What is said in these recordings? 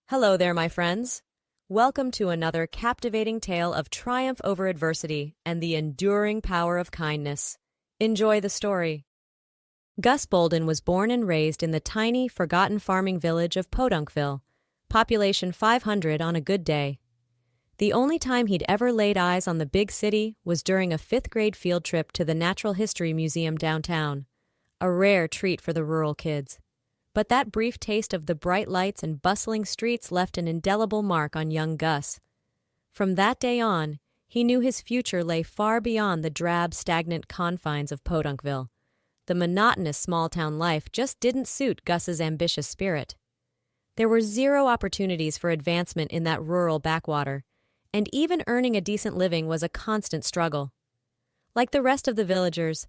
Hello there, my friends. Welcome to another captivating tale of triumph over adversity and the enduring power of kindness. Enjoy the story. Gus Bolden was born and raised in the tiny, forgotten farming village of Podunkville, population 500 on a good day. The only time he'd ever laid eyes on the big city was during a fifth-grade field trip to the Natural History Museum downtown, a rare treat for the rural kids. But that brief taste of the bright lights and bustling streets left an indelible mark on young Gus. From that day on, he knew his future lay far beyond the drab, stagnant confines of Podunkville. The monotonous small-town life just didn't suit Gus's ambitious spirit. There were zero opportunities for advancement in that rural backwater, and even earning a decent living was a constant struggle. Like the rest of the villagers,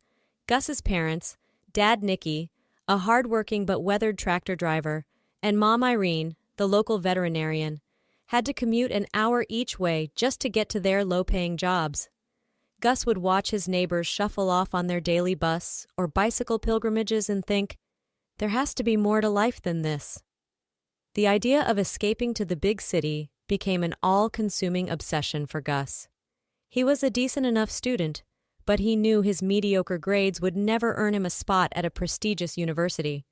Gus's parents, Dad Nicky, a hard-working but weathered tractor driver, and Mom Irene, the local veterinarian, had to commute an hour each way just to get to their low-paying jobs. Gus would watch his neighbors shuffle off on their daily bus or bicycle pilgrimages and think, there has to be more to life than this. The idea of escaping to the big city became an all-consuming obsession for Gus. He was a decent enough student, but he knew his mediocre grades would never earn him a spot at a prestigious university.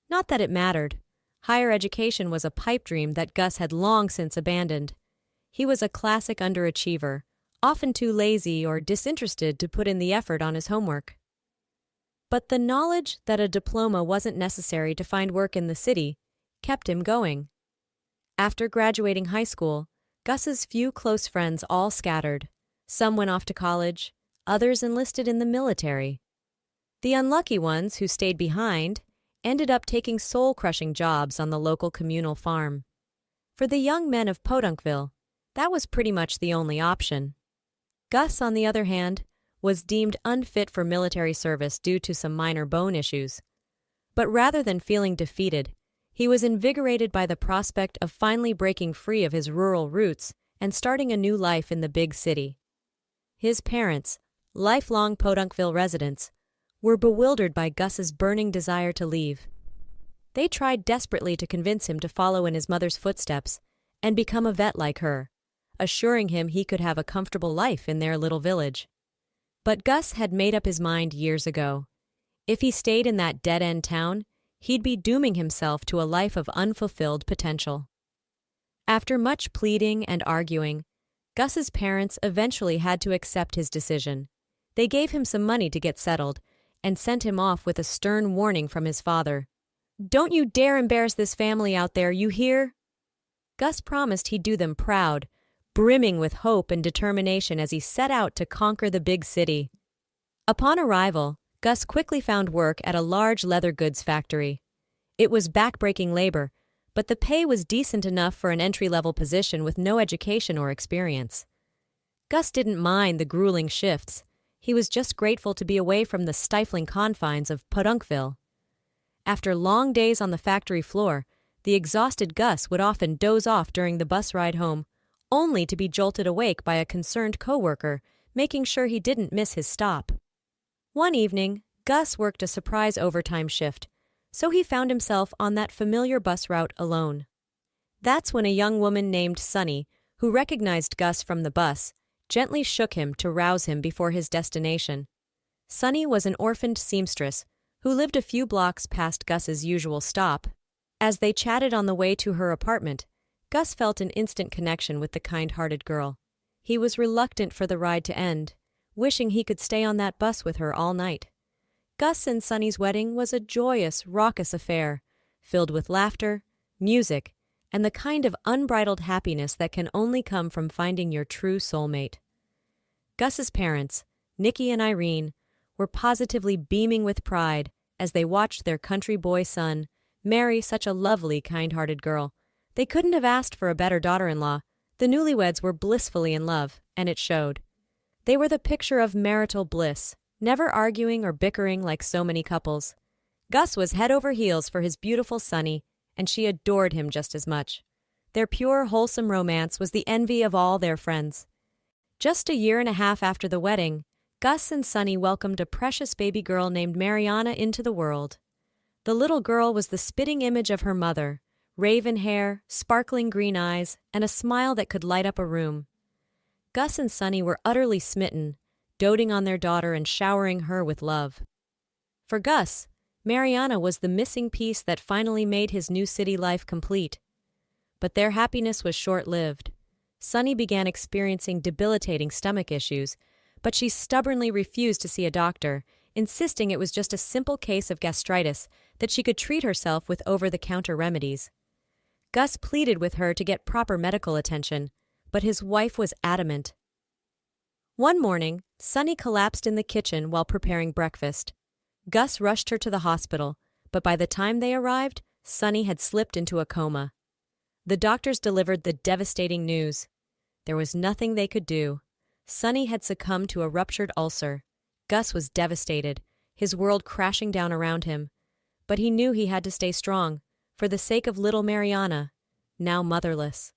Not that it mattered. Higher education was a pipe dream that Gus had long since abandoned. He was a classic underachiever, often too lazy or disinterested to put in the effort on his homework. But the knowledge that a diploma wasn't necessary to find work in the city kept him going. After graduating high school, Gus's few close friends all scattered. Some went off to college, others enlisted in the military. The unlucky ones who stayed behind ended up taking soul-crushing jobs on the local communal farm. For the young men of Podunkville, that was pretty much the only option. Gus, on the other hand, was deemed unfit for military service due to some minor bone issues. But rather than feeling defeated, he was invigorated by the prospect of finally breaking free of his rural roots and starting a new life in the big city. His parents, lifelong Podunkville residents, were bewildered by Gus's burning desire to leave. They tried desperately to convince him to follow in his mother's footsteps and become a vet like her, assuring him he could have a comfortable life in their little village. But Gus had made up his mind years ago. If he stayed in that dead-end town, he'd be dooming himself to a life of unfulfilled potential. After much pleading and arguing, Gus's parents eventually had to accept his decision. They gave him some money to get settled and sent him off with a stern warning from his father. "Don't you dare embarrass this family out there, you hear?" Gus promised he'd do them proud, brimming with hope and determination as he set out to conquer the big city. Upon arrival, Gus quickly found work at a large leather goods factory. It was backbreaking labor, but the pay was decent enough for an entry-level position with no education or experience. Gus didn't mind the grueling shifts. He was just grateful to be away from the stifling confines of Podunkville. After long days on the factory floor, the exhausted Gus would often doze off during the bus ride home, only to be jolted awake by a concerned coworker, making sure he didn't miss his stop. One evening, Gus worked a surprise overtime shift, so he found himself on that familiar bus route alone. That's when a young woman named Sunny, who recognized Gus from the bus, gently shook him to rouse him before his destination. Sunny was an orphaned seamstress who lived a few blocks past Gus's usual stop. As they chatted on the way to her apartment, Gus felt an instant connection with the kind-hearted girl. He was reluctant for the ride to end, wishing he could stay on that bus with her all night. Gus and Sunny's wedding was a joyous, raucous affair, filled with laughter, music, and the kind of unbridled happiness that can only come from finding your true soulmate. Gus's parents, Nicky and Irene, were positively beaming with pride as they watched their country boy son marry such a lovely, kind-hearted girl. They couldn't have asked for a better daughter-in-law. The newlyweds were blissfully in love, and it showed. They were the picture of marital bliss, never arguing or bickering like so many couples. Gus was head over heels for his beautiful Sunny, and she adored him just as much. Their pure, wholesome romance was the envy of all their friends. Just a year and a half after the wedding, Gus and Sunny welcomed a precious baby girl named Mariana into the world. The little girl was the spitting image of her mother, raven hair, sparkling green eyes, and a smile that could light up a room. Gus and Sunny were utterly smitten, doting on their daughter and showering her with love. For Gus, Mariana was the missing piece that finally made his new city life complete. But their happiness was short-lived. Sunny began experiencing debilitating stomach issues, but she stubbornly refused to see a doctor, insisting it was just a simple case of gastritis that she could treat herself with over-the-counter remedies. Gus pleaded with her to get proper medical attention, but his wife was adamant. One morning, Sunny collapsed in the kitchen while preparing breakfast. Gus rushed her to the hospital, but by the time they arrived, Sunny had slipped into a coma. The doctors delivered the devastating news. There was nothing they could do. Sunny had succumbed to a ruptured ulcer. Gus was devastated, his world crashing down around him. But he knew he had to stay strong, for the sake of little Mariana, now motherless.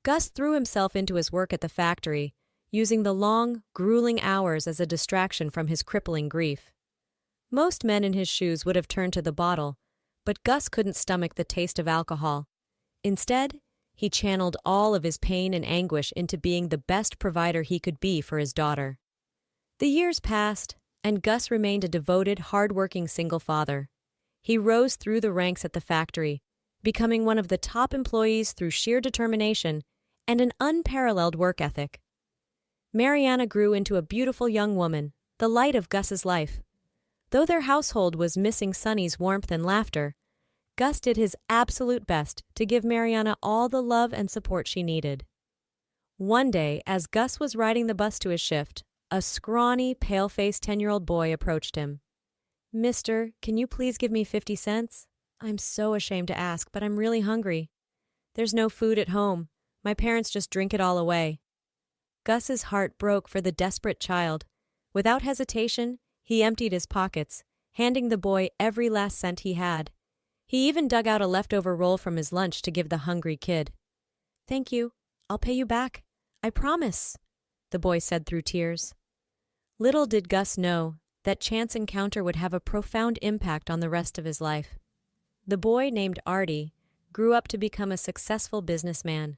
Gus threw himself into his work at the factory, using the long, grueling hours as a distraction from his crippling grief. Most men in his shoes would have turned to the bottle, but Gus couldn't stomach the taste of alcohol. Instead, he channeled all of his pain and anguish into being the best provider he could be for his daughter. The years passed, and Gus remained a devoted, hard-working single father. He rose through the ranks at the factory, becoming one of the top employees through sheer determination and an unparalleled work ethic. Mariana grew into a beautiful young woman, the light of Gus's life. Though their household was missing Sunny's warmth and laughter, Gus did his absolute best to give Mariana all the love and support she needed. One day, as Gus was riding the bus to his shift, a scrawny, pale-faced 10-year-old boy approached him. "Mister, can you please give me 50 cents? I'm so ashamed to ask, but I'm really hungry. There's no food at home. My parents just drink it all away." Gus's heart broke for the desperate child. Without hesitation, he emptied his pockets, handing the boy every last cent he had. He even dug out a leftover roll from his lunch to give the hungry kid. "Thank you. I'll pay you back. I promise," the boy said through tears. Little did Gus know that chance encounter would have a profound impact on the rest of his life. The boy, named Artie, grew up to become a successful businessman,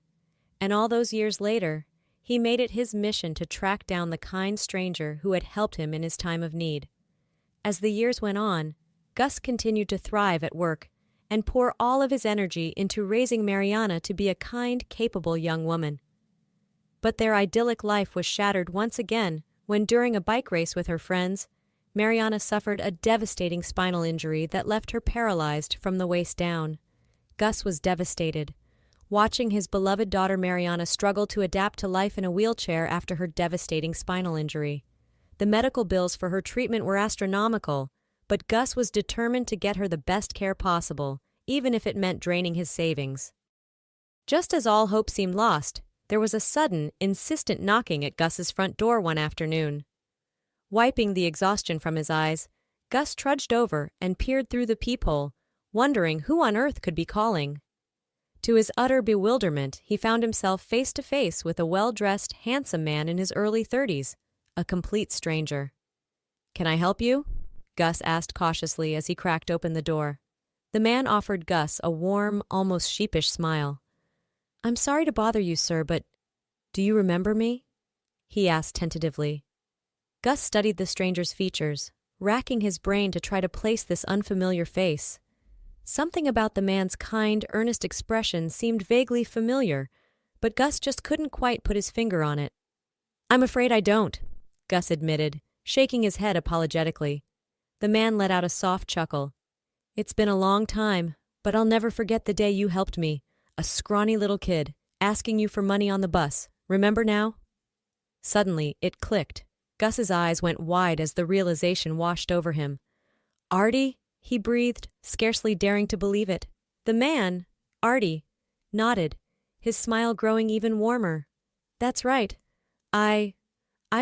and all those years later, he made it his mission to track down the kind stranger who had helped him in his time of need. As the years went on, Gus continued to thrive at work and pour all of his energy into raising Mariana to be a kind, capable young woman. But their idyllic life was shattered once again when, during a bike race with her friends, Mariana suffered a devastating spinal injury that left her paralyzed from the waist down. Gus was devastated, watching his beloved daughter Mariana struggle to adapt to life in a wheelchair after her devastating spinal injury. The medical bills for her treatment were astronomical, but Gus was determined to get her the best care possible, even if it meant draining his savings. Just as all hope seemed lost, there was a sudden, insistent knocking at Gus's front door one afternoon. Wiping the exhaustion from his eyes, Gus trudged over and peered through the peephole, wondering who on earth could be calling. To his utter bewilderment, he found himself face to face with a well-dressed, handsome man in his early 30s, a complete stranger. "Can I help you?" Gus asked cautiously as he cracked open the door. The man offered Gus a warm, almost sheepish smile. "I'm sorry to bother you, sir, but do you remember me?" he asked tentatively. Gus studied the stranger's features, racking his brain to try to place this unfamiliar face. Something about the man's kind, earnest expression seemed vaguely familiar, but Gus just couldn't quite put his finger on it. "I'm afraid I don't," Gus admitted, shaking his head apologetically. The man let out a soft chuckle. "It's been a long time, but I'll never forget the day you helped me, a scrawny little kid, asking you for money on the bus. Remember now?" Suddenly, it clicked. Gus's eyes went wide as the realization washed over him. "Artie?" he breathed, scarcely daring to believe it. The man, Artie, nodded, his smile growing even warmer. "That's right. I've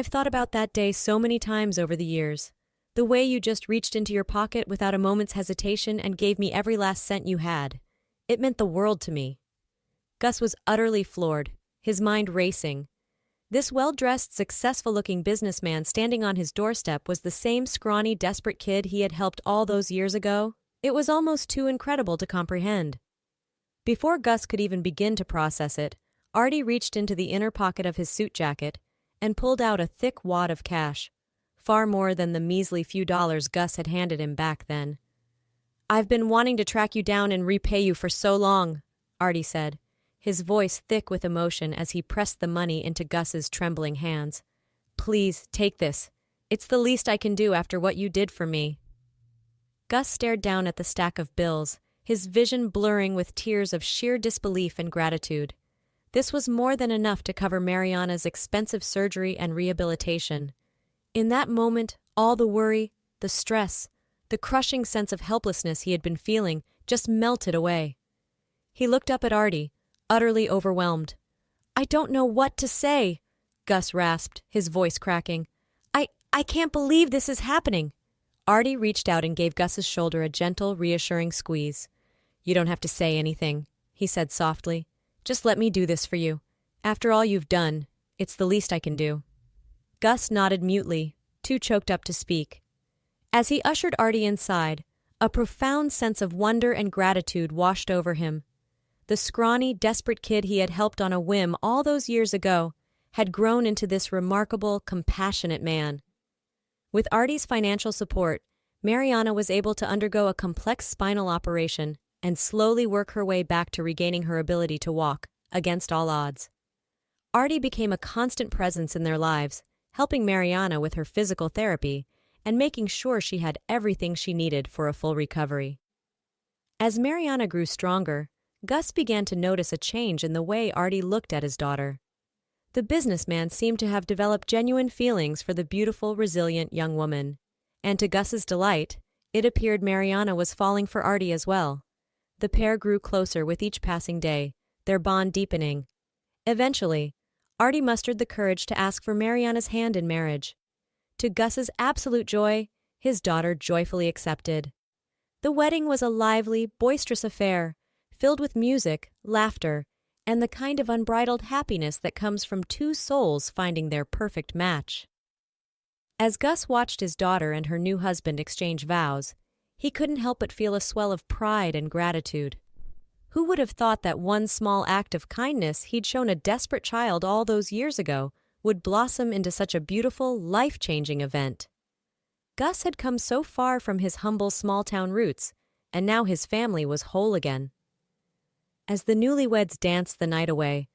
thought about that day so many times over the years. The way you just reached into your pocket without a moment's hesitation and gave me every last cent you had. It meant the world to me." Gus was utterly floored, his mind racing. This well-dressed, successful-looking businessman standing on his doorstep was the same scrawny, desperate kid he had helped all those years ago. It was almost too incredible to comprehend. Before Gus could even begin to process it, Artie reached into the inner pocket of his suit jacket and pulled out a thick wad of cash, far more than the measly few dollars Gus had handed him back then. "I've been wanting to track you down and repay you for so long," Artie said, his voice thick with emotion as he pressed the money into Gus's trembling hands. "Please, take this. It's the least I can do after what you did for me." Gus stared down at the stack of bills, his vision blurring with tears of sheer disbelief and gratitude. This was more than enough to cover Mariana's expensive surgery and rehabilitation. In that moment, all the worry, the stress, the crushing sense of helplessness he had been feeling just melted away. He looked up at Artie, utterly overwhelmed. "I don't know what to say," Gus rasped, his voice cracking. I can't believe this is happening." Artie reached out and gave Gus's shoulder a gentle, reassuring squeeze. "You don't have to say anything," he said softly. "Just let me do this for you. After all you've done, it's the least I can do." Gus nodded mutely, too choked up to speak. As he ushered Artie inside, a profound sense of wonder and gratitude washed over him. The scrawny, desperate kid he had helped on a whim all those years ago had grown into this remarkable, compassionate man. With Artie's financial support, Mariana was able to undergo a complex spinal operation and slowly work her way back to regaining her ability to walk, against all odds. Artie became a constant presence in their lives, helping Mariana with her physical therapy and making sure she had everything she needed for a full recovery. As Mariana grew stronger, Gus began to notice a change in the way Artie looked at his daughter. The businessman seemed to have developed genuine feelings for the beautiful, resilient young woman. And to Gus's delight, it appeared Mariana was falling for Artie as well. The pair grew closer with each passing day, their bond deepening. Eventually, Artie mustered the courage to ask for Mariana's hand in marriage. To Gus's absolute joy, his daughter joyfully accepted. The wedding was a lively, boisterous affair, filled with music, laughter, and the kind of unbridled happiness that comes from two souls finding their perfect match. As Gus watched his daughter and her new husband exchange vows, he couldn't help but feel a swell of pride and gratitude. Who would have thought that one small act of kindness he'd shown a desperate child all those years ago would blossom into such a beautiful, life-changing event? Gus had come so far from his humble small-town roots, and now his family was whole again. As the newlyweds danced the night away,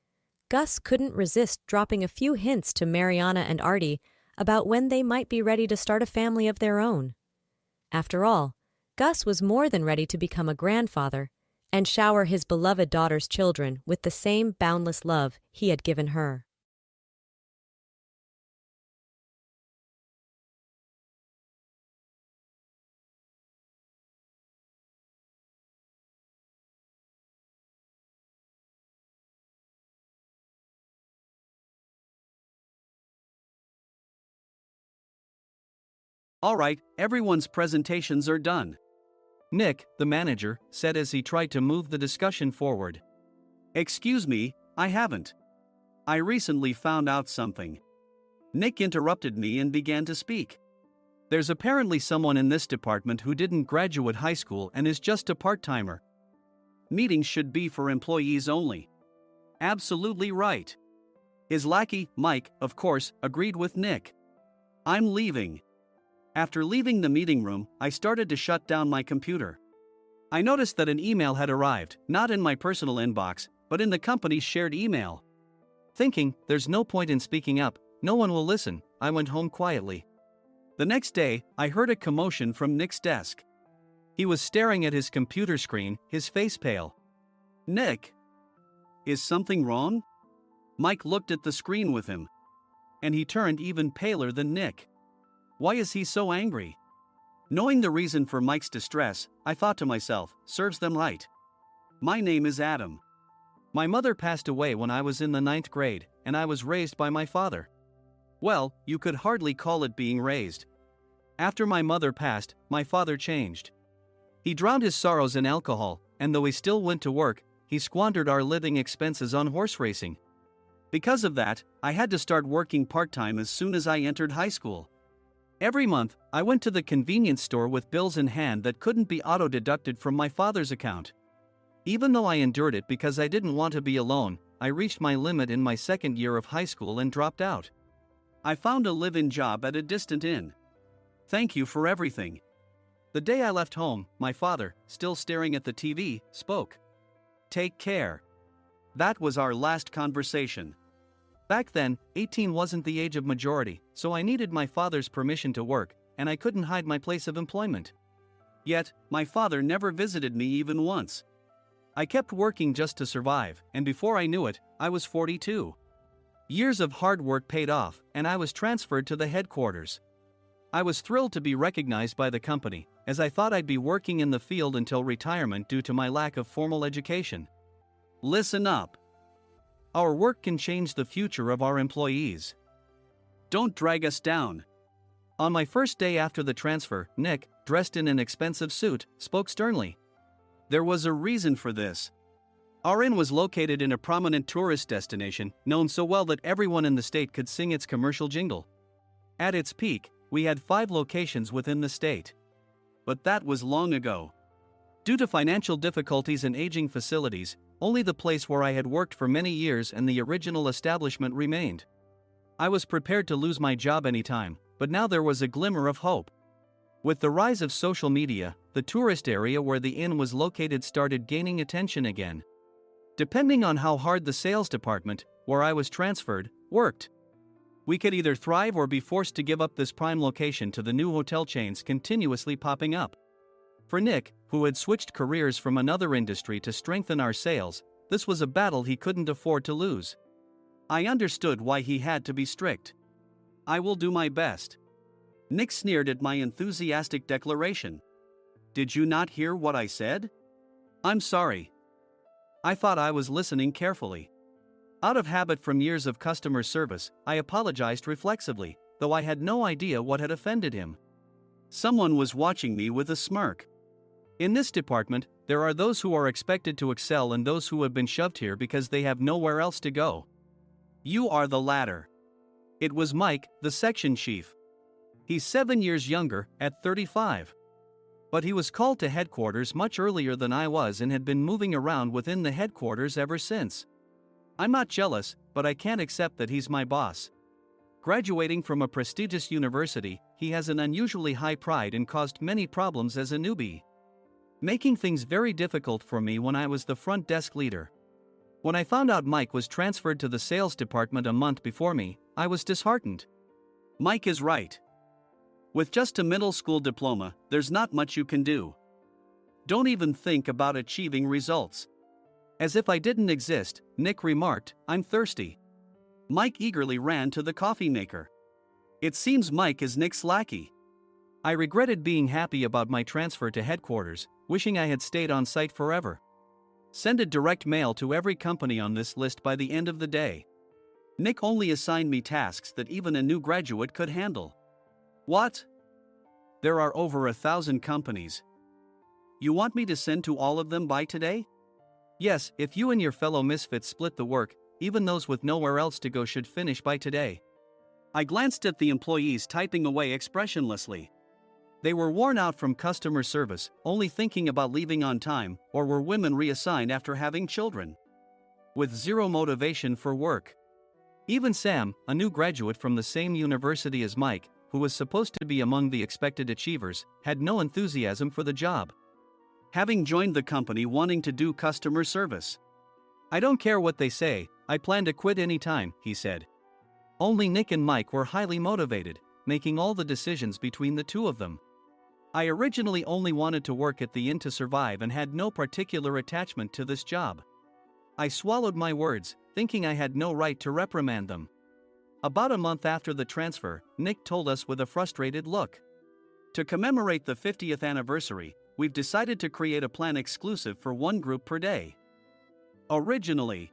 Gus couldn't resist dropping a few hints to Mariana and Artie about when they might be ready to start a family of their own. After all, Gus was more than ready to become a grandfather and shower his beloved daughter's children with the same boundless love he had given her. "All right, everyone's presentations are done," Nick, the manager, said as he tried to move the discussion forward. "Excuse me, I haven't. I recently found out something." Nick interrupted me and began to speak. "There's apparently someone in this department who didn't graduate high school and is just a part-timer. Meetings should be for employees only." "Absolutely right." His lackey, Mike, of course, agreed with Nick. "I'm leaving." After leaving the meeting room, I started to shut down my computer. I noticed that an email had arrived, not in my personal inbox, but in the company's shared email. Thinking, there's no point in speaking up, no one will listen, I went home quietly. The next day, I heard a commotion from Nick's desk. He was staring at his computer screen, his face pale. "Nick, is something wrong?" Mike looked at the screen with him. And he turned even paler than Nick. Why is he so angry? Knowing the reason for Mike's distress, I thought to myself, serves them right. My name is Adam. My mother passed away when I was in the 9th grade, and I was raised by my father. Well, you could hardly call it being raised. After my mother passed, my father changed. He drowned his sorrows in alcohol, and though he still went to work, he squandered our living expenses on horse racing. Because of that, I had to start working part-time as soon as I entered high school. Every month, I went to the convenience store with bills in hand that couldn't be auto-deducted from my father's account. Even though I endured it because I didn't want to be alone, I reached my limit in my second year of high school and dropped out. I found a live-in job at a distant inn. Thank you for everything. The day I left home, my father, still staring at the TV, spoke. Take care. That was our last conversation. Back then, 18 wasn't the age of majority, so I needed my father's permission to work, and I couldn't hide my place of employment. Yet, my father never visited me even once. I kept working just to survive, and before I knew it, I was 42. Years of hard work paid off, and I was transferred to the headquarters. I was thrilled to be recognized by the company, as I thought I'd be working in the field until retirement due to my lack of formal education. Listen up. Our work can change the future of our employees. Don't drag us down. On my first day after the transfer, Nick, dressed in an expensive suit, spoke sternly. There was a reason for this. Our inn was located in a prominent tourist destination, known so well that everyone in the state could sing its commercial jingle. At its peak, we had 5 locations within the state. But that was long ago. Due to financial difficulties and aging facilities, only the place where I had worked for many years and the original establishment remained. I was prepared to lose my job anytime, but now there was a glimmer of hope. With the rise of social media, the tourist area where the inn was located started gaining attention again. Depending on how hard the sales department, where I was transferred, worked, we could either thrive or be forced to give up this prime location to the new hotel chains continuously popping up. For Nick, who had switched careers from another industry to strengthen our sales, this was a battle he couldn't afford to lose. I understood why he had to be strict. I will do my best. Nick sneered at my enthusiastic declaration. Did you not hear what I said? I'm sorry. I thought I was listening carefully. Out of habit from years of customer service, I apologized reflexively, though I had no idea what had offended him. Someone was watching me with a smirk. In this department, there are those who are expected to excel and those who have been shoved here because they have nowhere else to go. You are the latter. It was Mike, the section chief. He's 7 years younger, at 35. But he was called to headquarters much earlier than I was and had been moving around within the headquarters ever since. I'm not jealous, but I can't accept that he's my boss. Graduating from a prestigious university, he has an unusually high pride and caused many problems as a newbie, making things very difficult for me when I was the front desk leader. When I found out Mike was transferred to the sales department a month before me, I was disheartened. Mike is right. With just a middle school diploma, there's not much you can do. Don't even think about achieving results. As if I didn't exist, Nick remarked, I'm thirsty. Mike eagerly ran to the coffee maker. It seems Mike is Nick's lackey. I regretted being happy about my transfer to headquarters, wishing I had stayed on site forever. Send a direct mail to every company on this list by the end of the day. Nick only assigned me tasks that even a new graduate could handle. What? There are over 1,000 companies. You want me to send to all of them by today? Yes, if you and your fellow misfits split the work, even those with nowhere else to go should finish by today. I glanced at the employees typing away expressionlessly. They were worn out from customer service, only thinking about leaving on time, or were women reassigned after having children, with zero motivation for work. Even Sam, a new graduate from the same university as Mike, who was supposed to be among the expected achievers, had no enthusiasm for the job, having joined the company wanting to do customer service. I don't care what they say, I plan to quit anytime, he said. Only Nick and Mike were highly motivated, making all the decisions between the two of them. I originally only wanted to work at the inn to survive and had no particular attachment to this job. I swallowed my words, thinking I had no right to reprimand them. About a month after the transfer, Nick told us with a frustrated look. To commemorate the 50th anniversary, we've decided to create a plan exclusive for one group per day. Originally,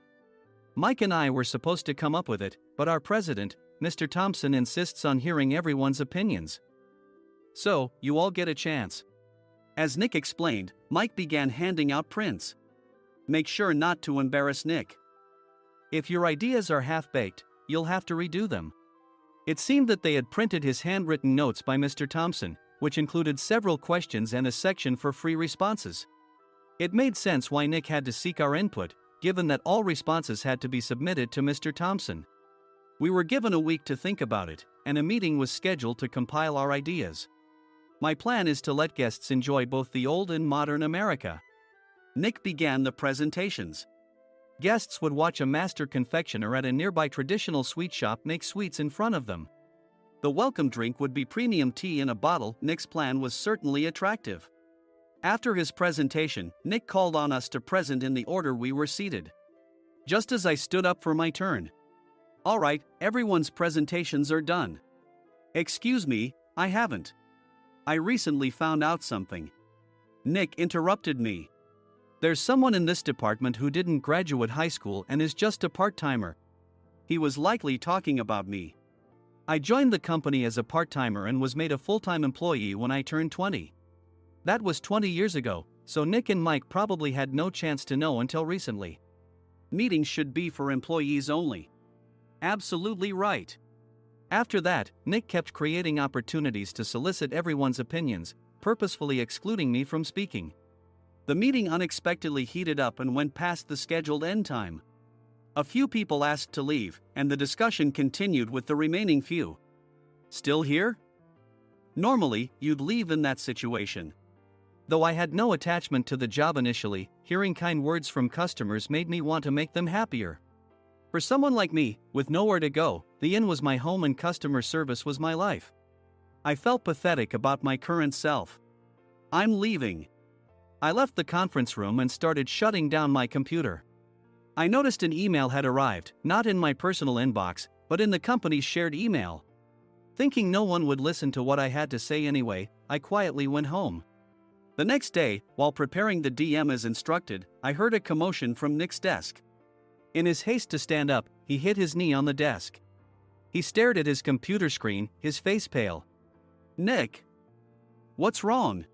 Mike and I were supposed to come up with it, but our president, Mr. Thompson, insists on hearing everyone's opinions. So, you all get a chance. As Nick explained, Mike began handing out prints. Make sure not to embarrass Nick. If your ideas are half-baked, you'll have to redo them. It seemed that they had printed his handwritten notes by Mr. Thompson, which included several questions and a section for free responses. It made sense why Nick had to seek our input, given that all responses had to be submitted to Mr. Thompson. We were given a week to think about it, and a meeting was scheduled to compile our ideas. My plan is to let guests enjoy both the old and modern America. Nick began the presentations. Guests would watch a master confectioner at a nearby traditional sweet shop make sweets in front of them. The welcome drink would be premium tea in a bottle. Nick's plan was certainly attractive. After his presentation, Nick called on us to present in the order we were seated. Just as I stood up for my turn. "All right, everyone's presentations are done." "Excuse me, I haven't. I recently found out something." Nick interrupted me. "There's someone in this department who didn't graduate high school and is just a part-timer." He was likely talking about me. I joined the company as a part-timer and was made a full-time employee when I turned 20. That was 20 years ago, so Nick and Mike probably had no chance to know until recently. Meetings should be for employees only. Absolutely right. After that, Nick kept creating opportunities to solicit everyone's opinions, purposefully excluding me from speaking. The meeting unexpectedly heated up and went past the scheduled end time. A few people asked to leave, and the discussion continued with the remaining few. "Still here?" Normally, you'd leave in that situation. Though I had no attachment to the job initially, hearing kind words from customers made me want to make them happier. For someone like me, with nowhere to go, the inn was my home and customer service was my life. I felt pathetic about my current self. "I'm leaving." I left the conference room and started shutting down my computer. I noticed an email had arrived, not in my personal inbox, but in the company's shared email. Thinking no one would listen to what I had to say anyway, I quietly went home. The next day, while preparing the DM as instructed, I heard a commotion from Nick's desk. In his haste to stand up, he hit his knee on the desk. He stared at his computer screen, his face pale. "Nick, what's wrong?"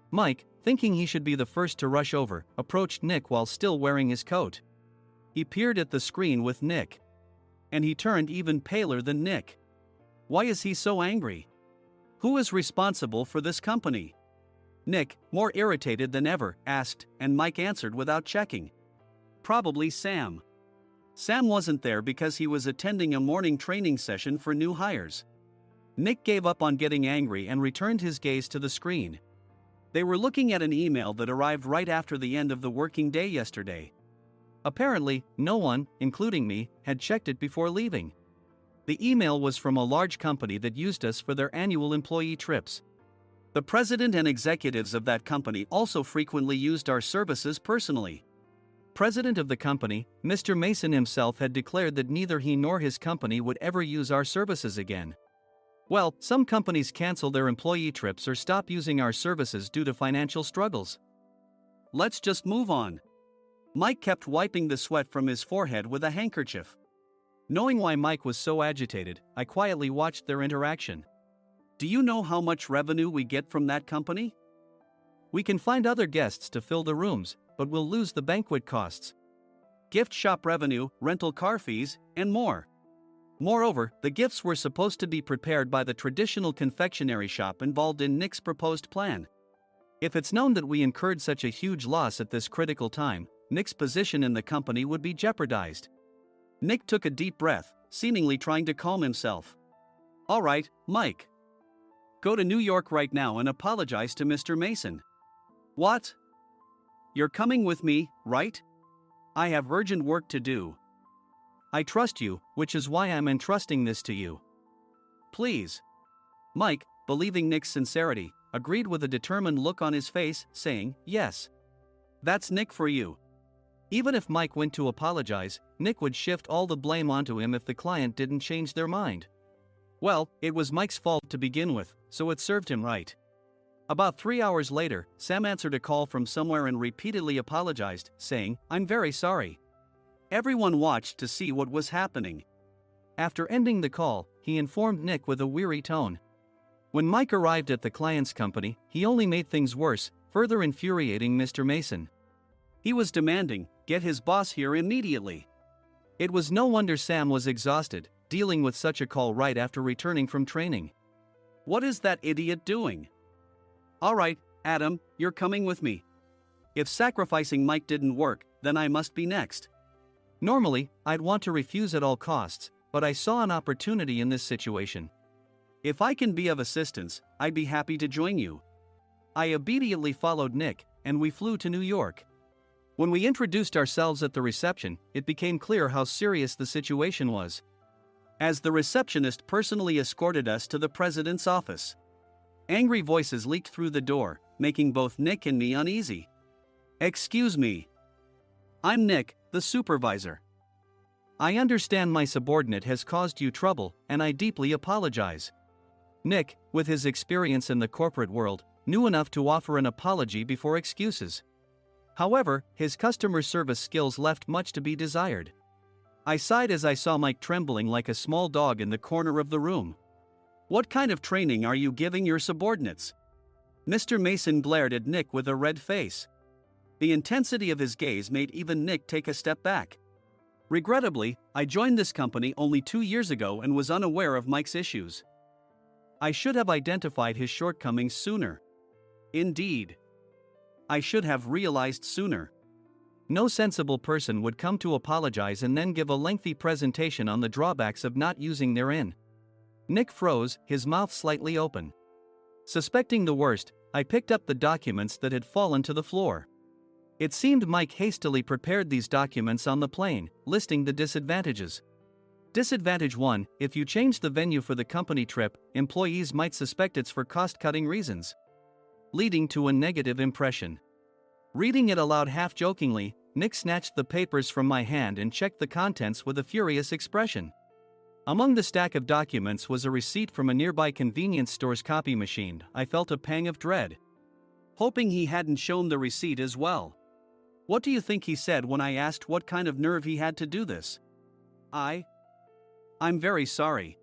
Mike, thinking he should be the first to rush over, approached Nick while still wearing his coat. He peered at the screen with Nick. And he turned even paler than Nick. Why is he so angry? Who is responsible for this company? Nick, more irritated than ever, asked, and Mike answered without checking. "Probably Sam." Sam wasn't there because he was attending a morning training session for new hires. Nick gave up on getting angry and returned his gaze to the screen. They were looking at an email that arrived right after the end of the working day yesterday. Apparently, no one, including me, had checked it before leaving. The email was from a large company that used us for their annual employee trips. The president and executives of that company also frequently used our services personally. President of the company, Mr. Mason himself, had declared that neither he nor his company would ever use our services again. Well, some companies cancel their employee trips or stop using our services due to financial struggles. Let's just move on. Mike kept wiping the sweat from his forehead with a handkerchief. Knowing why Mike was so agitated, I quietly watched their interaction. "Do you know how much revenue we get from that company?" "We can find other guests to fill the rooms, but we'll lose the banquet costs. Gift shop revenue, rental car fees, and more. Moreover, the gifts were supposed to be prepared by the traditional confectionery shop involved in Nick's proposed plan. If it's known that we incurred such a huge loss at this critical time, Nick's position in the company would be jeopardized." Nick took a deep breath, seemingly trying to calm himself. "All right, Mike. Go to New York right now and apologize to Mr. Mason." "What? You're coming with me, right? I have urgent work to do." "I trust you, which is why I'm entrusting this to you." "Please." Mike, believing Nick's sincerity, agreed with a determined look on his face, saying, "Yes. That's Nick for you." Even if Mike went to apologize, Nick would shift all the blame onto him if the client didn't change their mind. Well, it was Mike's fault to begin with, so it served him right. About 3 hours later, Sam answered a call from somewhere and repeatedly apologized, saying, "I'm very sorry." Everyone watched to see what was happening. After ending the call, he informed Nick with a weary tone. When Mike arrived at the client's company, he only made things worse, further infuriating Mr. Mason. He was demanding, "Get his boss here immediately." It was no wonder Sam was exhausted, dealing with such a call right after returning from training. "What is that idiot doing?" "All right, Adam, you're coming with me." If sacrificing Mike didn't work, then I must be next. Normally, I'd want to refuse at all costs, but I saw an opportunity in this situation. If I can be of assistance, I'd be happy to join you. I immediately followed Nick, and we flew to New York. When we introduced ourselves at the reception, it became clear how serious the situation was, as the receptionist personally escorted us to the president's office. Angry voices leaked through the door, making both Nick and me uneasy. "Excuse me. I'm Nick, the supervisor. I understand my subordinate has caused you trouble, and I deeply apologize." Nick, with his experience in the corporate world, knew enough to offer an apology before excuses. However, his customer service skills left much to be desired. I sighed as I saw Mike trembling like a small dog in the corner of the room. "What kind of training are you giving your subordinates?" Mr. Mason glared at Nick with a red face. The intensity of his gaze made even Nick take a step back. Regrettably, I joined this company only 2 years ago and was unaware of Mike's issues. I should have identified his shortcomings sooner. Indeed, I should have realized sooner. No sensible person would come to apologize and then give a lengthy presentation on the drawbacks of not using their in. Nick froze, his mouth slightly open. Suspecting the worst, I picked up the documents that had fallen to the floor. It seemed Mike hastily prepared these documents on the plane, listing the disadvantages. Disadvantage 1: if you change the venue for the company trip, employees might suspect it's for cost-cutting reasons, leading to a negative impression. Reading it aloud half-jokingly, Nick snatched the papers from my hand and checked the contents with a furious expression. Among the stack of documents was a receipt from a nearby convenience store's copy machine. I felt a pang of dread, hoping he hadn't shown the receipt as well. What do you think he said when I asked what kind of nerve he had to do this? I'm very sorry."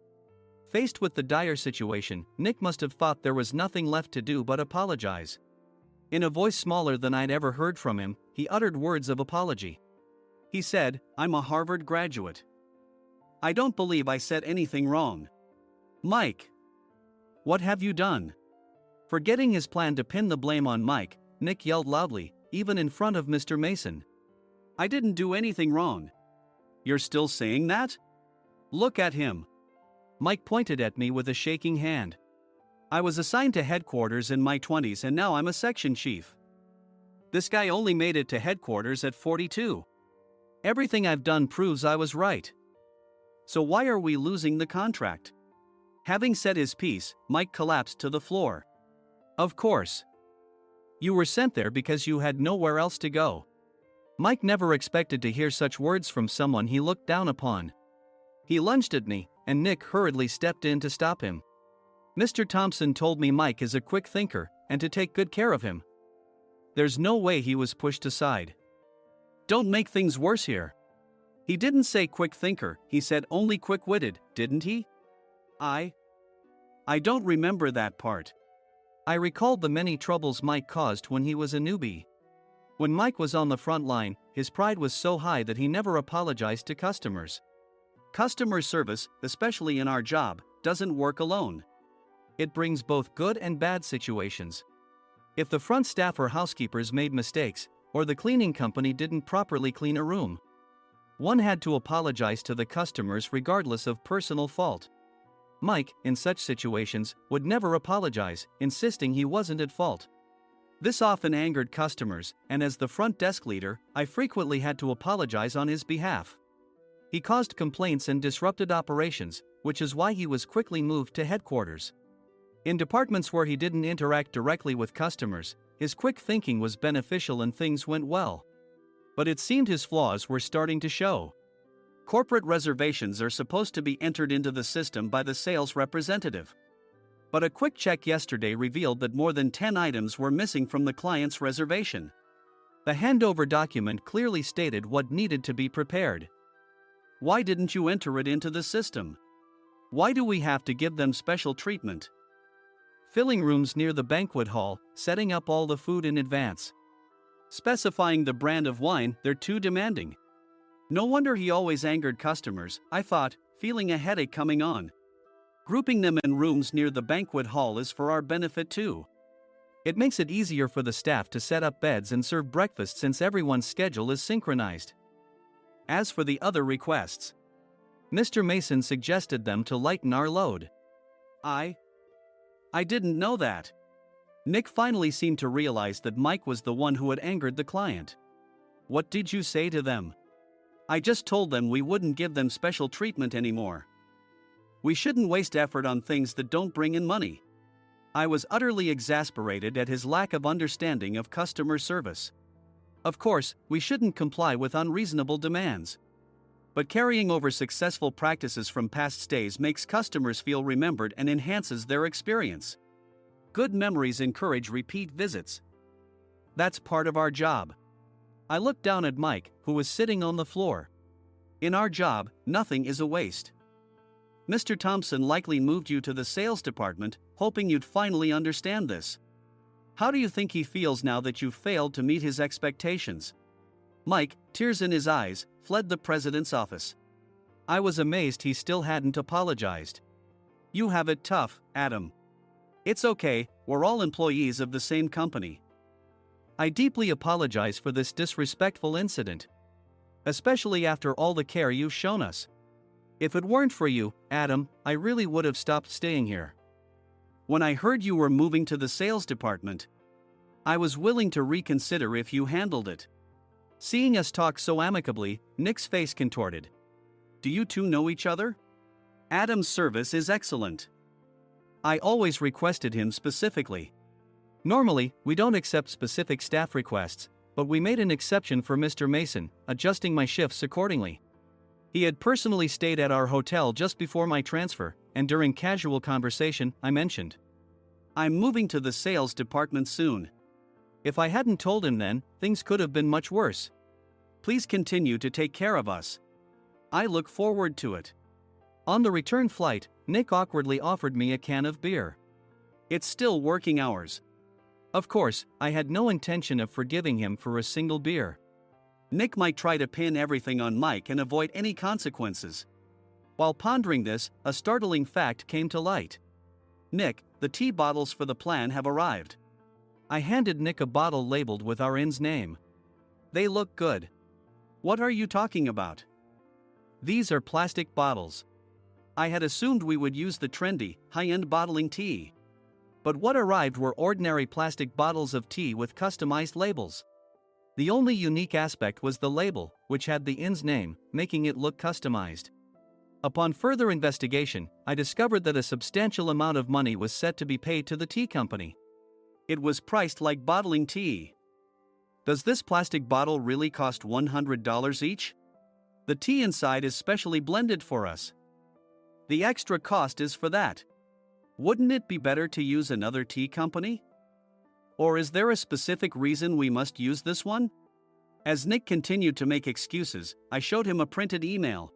Faced with the dire situation, Nick must have thought there was nothing left to do but apologize. In a voice smaller than I'd ever heard from him, he uttered words of apology. He said, "I'm a Harvard graduate. I don't believe I said anything wrong." "Mike, what have you done?" Forgetting his plan to pin the blame on Mike, Nick yelled loudly, even in front of Mr. Mason. "I didn't do anything wrong." "You're still saying that? Look at him." Mike pointed at me with a shaking hand. "I was assigned to headquarters in my 20s and now I'm a section chief. This guy only made it to headquarters at 42. Everything I've done proves I was right. So why are we losing the contract?" Having said his piece, Mike collapsed to the floor. "Of course. You were sent there because you had nowhere else to go." Mike never expected to hear such words from someone he looked down upon. He lunged at me, and Nick hurriedly stepped in to stop him. "Mr. Thompson told me Mike is a quick thinker, and to take good care of him." There's no way he was pushed aside. "Don't make things worse here. He didn't say quick thinker, he said only quick-witted, didn't he?" I don't remember that part." I recalled the many troubles Mike caused when he was a newbie. When Mike was on the front line, his pride was so high that he never apologized to customers. Customer service, especially in our job, doesn't work alone. It brings both good and bad situations. If the front staff or housekeepers made mistakes, or the cleaning company didn't properly clean a room, one had to apologize to the customers regardless of personal fault. Mike, in such situations, would never apologize, insisting he wasn't at fault. This often angered customers, and as the front desk leader, I frequently had to apologize on his behalf. He caused complaints and disrupted operations, which is why he was quickly moved to headquarters. In departments where he didn't interact directly with customers, his quick thinking was beneficial and things went well. But it seemed his flaws were starting to show. Corporate reservations are supposed to be entered into the system by the sales representative. But a quick check yesterday revealed that more than 10 items were missing from the client's reservation. The handover document clearly stated what needed to be prepared. Why didn't you enter it into the system? Why do we have to give them special treatment? Filling rooms near the banquet hall, setting up all the food in advance. Specifying the brand of wine, they're too demanding. No wonder he always angered customers, I thought, feeling a headache coming on. Grouping them in rooms near the banquet hall is for our benefit too. It makes it easier for the staff to set up beds and serve breakfast since everyone's schedule is synchronized. As for the other requests, Mr. Mason suggested them to lighten our load. I didn't know that. Nick finally seemed to realize that Mike was the one who had angered the client. What did you say to them? I just told them we wouldn't give them special treatment anymore. We shouldn't waste effort on things that don't bring in money. I was utterly exasperated at his lack of understanding of customer service. Of course, we shouldn't comply with unreasonable demands. But carrying over successful practices from past stays makes customers feel remembered and enhances their experience. Good memories encourage repeat visits. That's part of our job. I looked down at Mike, who was sitting on the floor. In our job, nothing is a waste. Mr. Thompson likely moved you to the sales department, hoping you'd finally understand this. How do you think he feels now that you failed to meet his expectations? Mike, tears in his eyes, fled the president's office. I was amazed he still hadn't apologized. You have it tough, Adam. It's okay, we're all employees of the same company. I deeply apologize for this disrespectful incident. Especially after all the care you've shown us. If it weren't for you, Adam, I really would have stopped staying here. When I heard you were moving to the sales department, I was willing to reconsider if you handled it. Seeing us talk so amicably, Nick's face contorted. Do you two know each other? Adam's service is excellent. I always requested him specifically. Normally, we don't accept specific staff requests, but we made an exception for Mr. Mason, adjusting my shifts accordingly. He had personally stayed at our hotel just before my transfer, and during casual conversation, I mentioned, I'm moving to the sales department soon. If I hadn't told him then, things could have been much worse. Please continue to take care of us. I look forward to it. On the return flight, Nick awkwardly offered me a can of beer. It's still working hours. Of course, I had no intention of forgiving him for a single beer. Nick might try to pin everything on Mike and avoid any consequences. While pondering this, a startling fact came to light. Nick, the tea bottles for the plan have arrived. I handed Nick a bottle labeled with our inn's name. They look good. What are you talking about? These are plastic bottles. I had assumed we would use the trendy, high-end bottling tea. But what arrived were ordinary plastic bottles of tea with customized labels. The only unique aspect was the label, which had the inn's name, making it look customized. Upon further investigation, I discovered that a substantial amount of money was set to be paid to the tea company. It was priced like bottling tea. Does this plastic bottle really cost $100 each? The tea inside is specially blended for us. The extra cost is for that. Wouldn't it be better to use another tea company? Or is there a specific reason we must use this one? As Nick continued to make excuses, I showed him a printed email.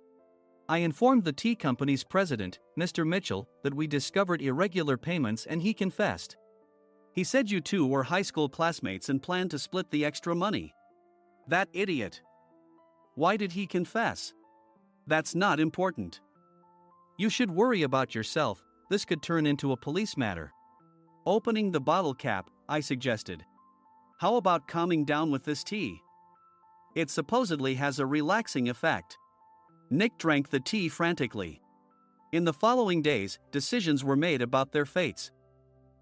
I informed the tea company's president, Mr. Mitchell, that we discovered irregular payments and he confessed. He said you two were high school classmates and planned to split the extra money. That idiot. Why did he confess? That's not important. You should worry about yourself, this could turn into a police matter. Opening the bottle cap, I suggested. How about calming down with this tea? It supposedly has a relaxing effect. Nick drank the tea frantically. In the following days, decisions were made about their fates.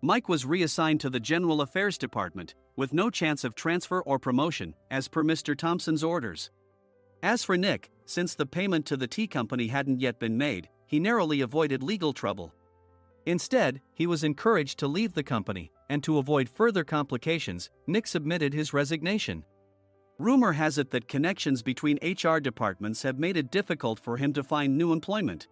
Mike was reassigned to the General Affairs Department, with no chance of transfer or promotion, as per Mr. Thompson's orders. As for Nick, since the payment to the tea company hadn't yet been made, he narrowly avoided legal trouble. Instead, he was encouraged to leave the company, and to avoid further complications, Nick submitted his resignation. Rumor has it that connections between HR departments have made it difficult for him to find new employment.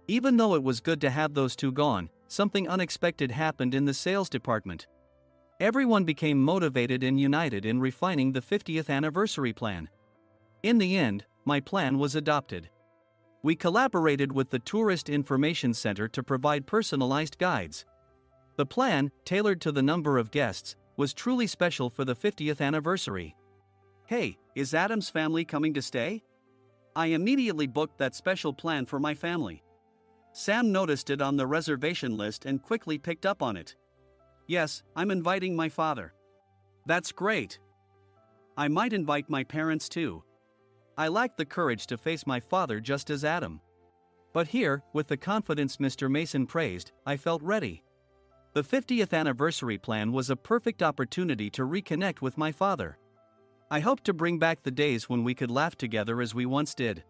Even though it was good to have those two gone, something unexpected happened in the sales department. Everyone became motivated and united in refining the 50th anniversary plan. In the end, my plan was adopted. We collaborated with the Tourist Information Center to provide personalized guides. The plan, tailored to the number of guests, was truly special for the 50th anniversary. Hey, is Adam's family coming to stay? I immediately booked that special plan for my family. Sam noticed it on the reservation list and quickly picked up on it. Yes, I'm inviting my father. That's great. I might invite my parents too. I lacked the courage to face my father just as Adam. But here, with the confidence Mr. Mason praised, I felt ready. The 50th anniversary plan was a perfect opportunity to reconnect with my father. I hoped to bring back the days when we could laugh together as we once did.